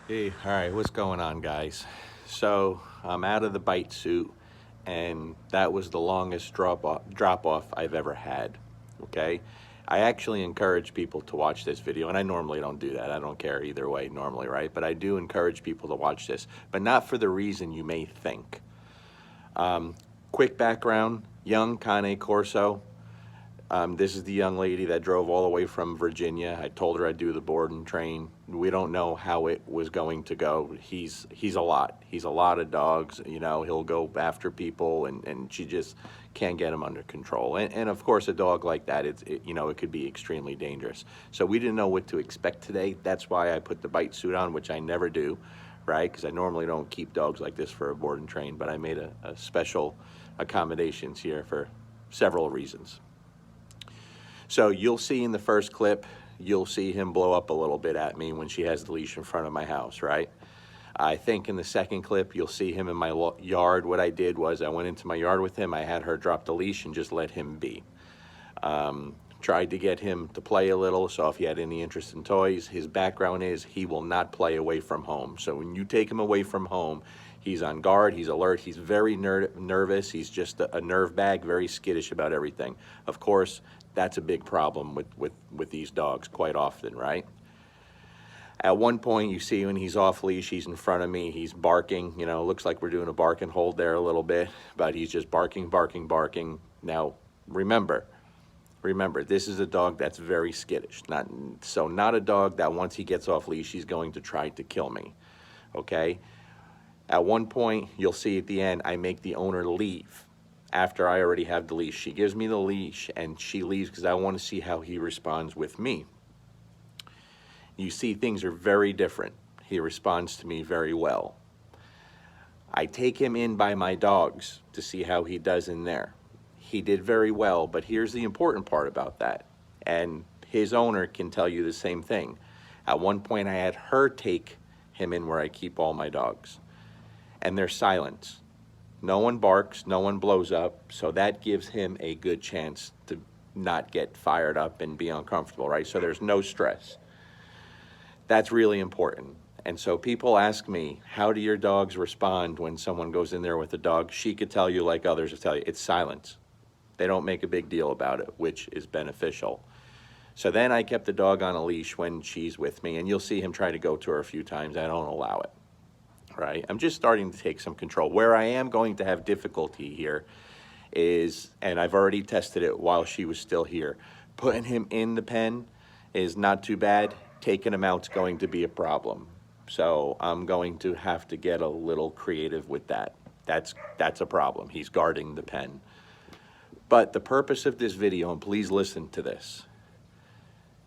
Hey, all right, what's going on, guys? So I'm out of the bite suit, and that was the longest drop off I've ever had. Okay, I actually encourage people to watch this video, and I normally don't do that. I don't care either way, normally, right? But I do encourage people to watch this, but not for the reason you may think. Quick background: young Cane Corso. This is the young lady that drove all the way from Virginia. I told her I'd do the board and train. We don't know how it was going to go. He's a lot. He's a lot of dogs. You know, he'll go after people, and she just can't get him under control. And of course, a dog like that, it could be extremely dangerous. So we didn't know what to expect today. That's why I put the bite suit on, which I never do, right? Because I normally don't keep dogs like this for a board and train, but I made a special accommodations here for several reasons. So you'll see in the first clip, you'll see him blow up a little bit at me when she has the leash in front of my house, right? I think in the second clip, you'll see him in my yard. What I did was I went into my yard with him. I had her drop the leash and just let him be. Tried to get him to play a little, so if he had any interest in toys, his background is he will not play away from home. So when you take him away from home, he's on guard, he's alert, he's very nervous, he's just a nerve bag, very skittish about everything. Of course, that's a big problem with these dogs quite often, right? At one point, you see when he's off leash, he's in front of me, he's barking. You know, it looks like we're doing a bark and hold there a little bit, but he's just barking, barking, barking. Now, remember, this is a dog that's very skittish. Not a dog that once he gets off leash, he's going to try to kill me, okay? At one point, you'll see at the end, I make the owner leave after I already have the leash. She gives me the leash and she leaves because I want to see how he responds with me. You see, things are very different. He responds to me very well. I take him in by my dogs to see how he does in there. He did very well, but here's the important part about that. And his owner can tell you the same thing. At one point, I had her take him in where I keep all my dogs. And there's silence. No one barks, no one blows up, so that gives him a good chance to not get fired up and be uncomfortable, right? So there's no stress. That's really important. And so people ask me, how do your dogs respond when someone goes in there with a dog? She could tell you, like others will tell you, it's silence. They don't make a big deal about it, which is beneficial. So then I kept the dog on a leash when she's with me, and you'll see him try to go to her a few times. I don't allow it. Right? I'm just starting to take some control. Where I am going to have difficulty here is, and I've already tested it while she was still here, putting him in the pen is not too bad. Taking him out's going to be a problem. So I'm going to have to get a little creative with that. That's a problem. He's guarding the pen. But the purpose of this video, and please listen to this,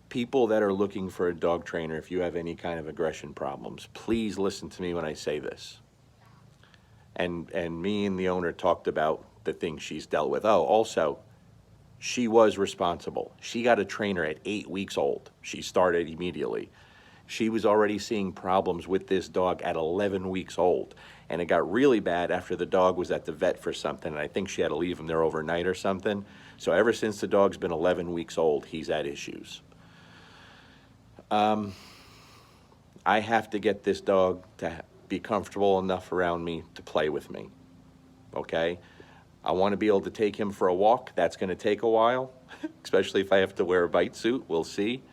people that are looking for a dog trainer, if you have any kind of aggression problems, please listen to me when I say this. And me and the owner talked about the things she's dealt with. Oh, also, she was responsible. She got a trainer at 8 weeks old. She started immediately. She was already seeing problems with this dog at 11 weeks old. And it got really bad after the dog was at the vet for something. And I think she had to leave him there overnight or something. So ever since the dog's been 11 weeks old, he's had issues. I have to get this dog to be comfortable enough around me to play with me, okay? I want to be able to take him for a walk. That's going to take a while, especially if I have to wear a bite suit. We'll see.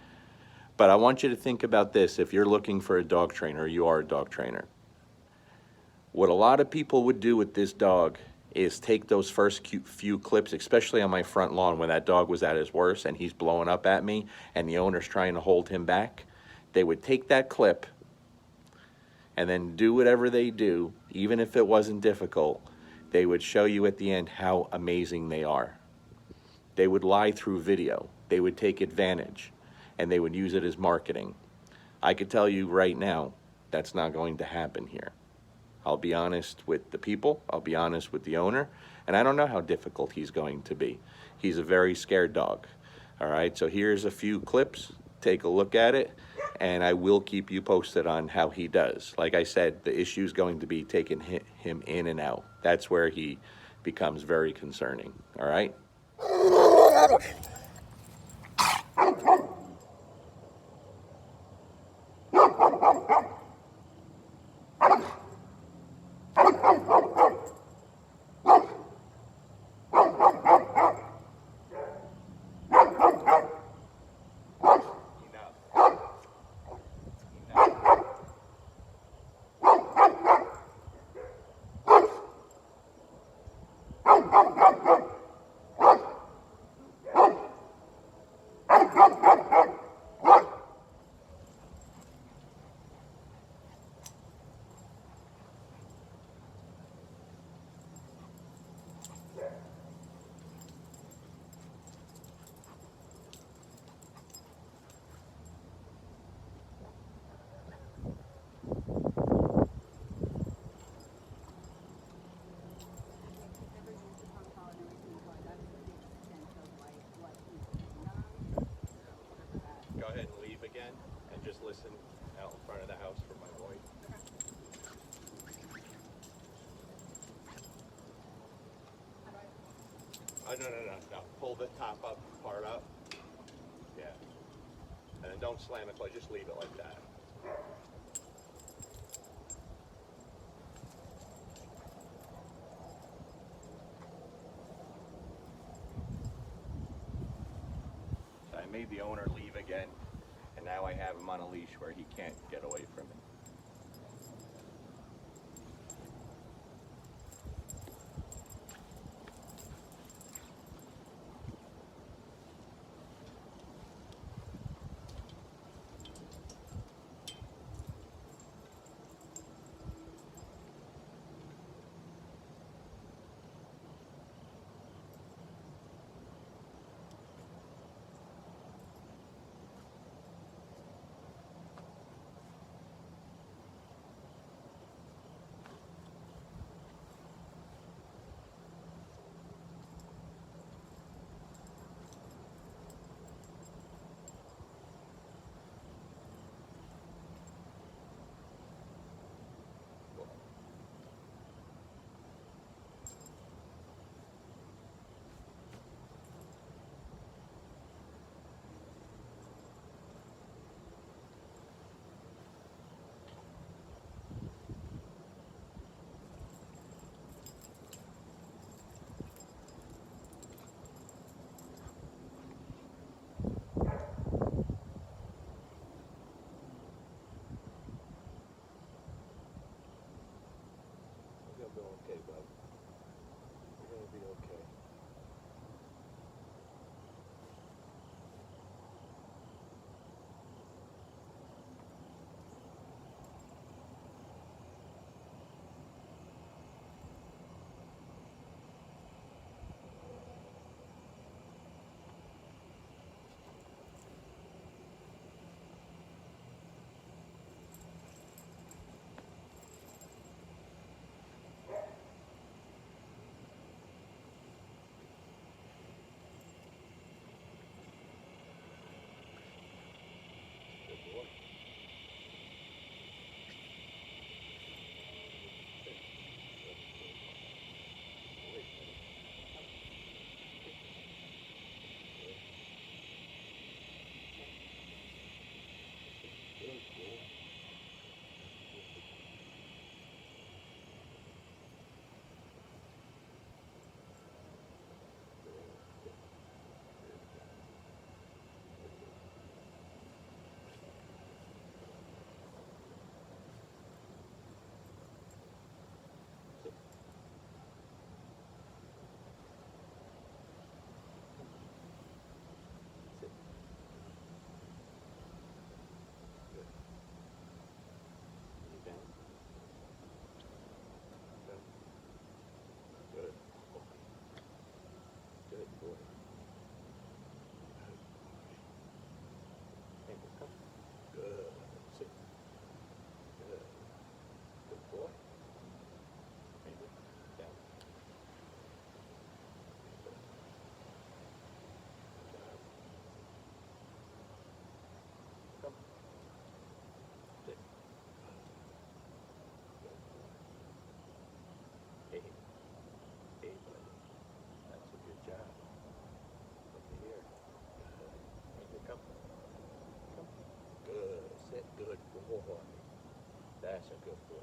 But I want you to think about this. If you're looking for a dog trainer, you are a dog trainer. What a lot of people would do with this dog is take those first few clips, especially on my front lawn when that dog was at his worst and he's blowing up at me and the owner's trying to hold him back. They would take that clip and then do whatever they do, even if it wasn't difficult. They would show you at the end how amazing they are. They would lie through video. They would take advantage and they would use it as marketing. I could tell you right now, that's not going to happen here. I'll be honest with the people, I'll be honest with the owner, and I don't know how difficult he's going to be. He's a very scared dog. All right, so here's a few clips, take a look at it, and I will keep you posted on how he does. Like I said, the issue is going to be taking him in and out. That's where he becomes very concerning, all right? Go ahead and leave again and just listen out in front of the house for my voice. Oh, no. Pull the top up, part up. Yeah. And then don't slam it closed, just leave it like that. So I made the owner leave again, and now I have him on a leash where he can't get away from me. Okay, bud. You're gonna be okay. Good boy. Good boy. That's a good boy.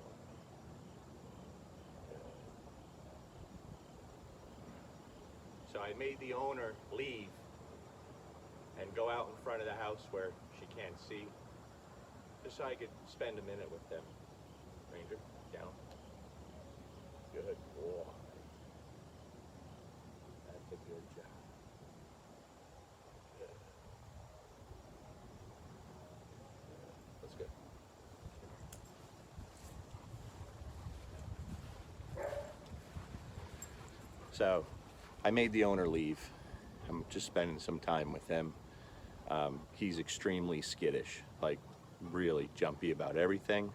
So I made the owner leave and go out in front of the house where she can't see, just so I could spend a minute with them. Ranger, down. Good boy. Good job. Let's go. So, I made the owner leave. I'm just spending some time with him. He's extremely skittish, like really jumpy about everything.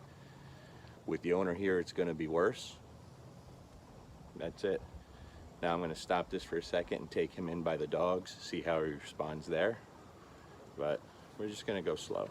With the owner here, it's going to be worse. That's it. Now I'm going to stop this for a second and take him in by the dogs, see how he responds there. But we're just going to go slow.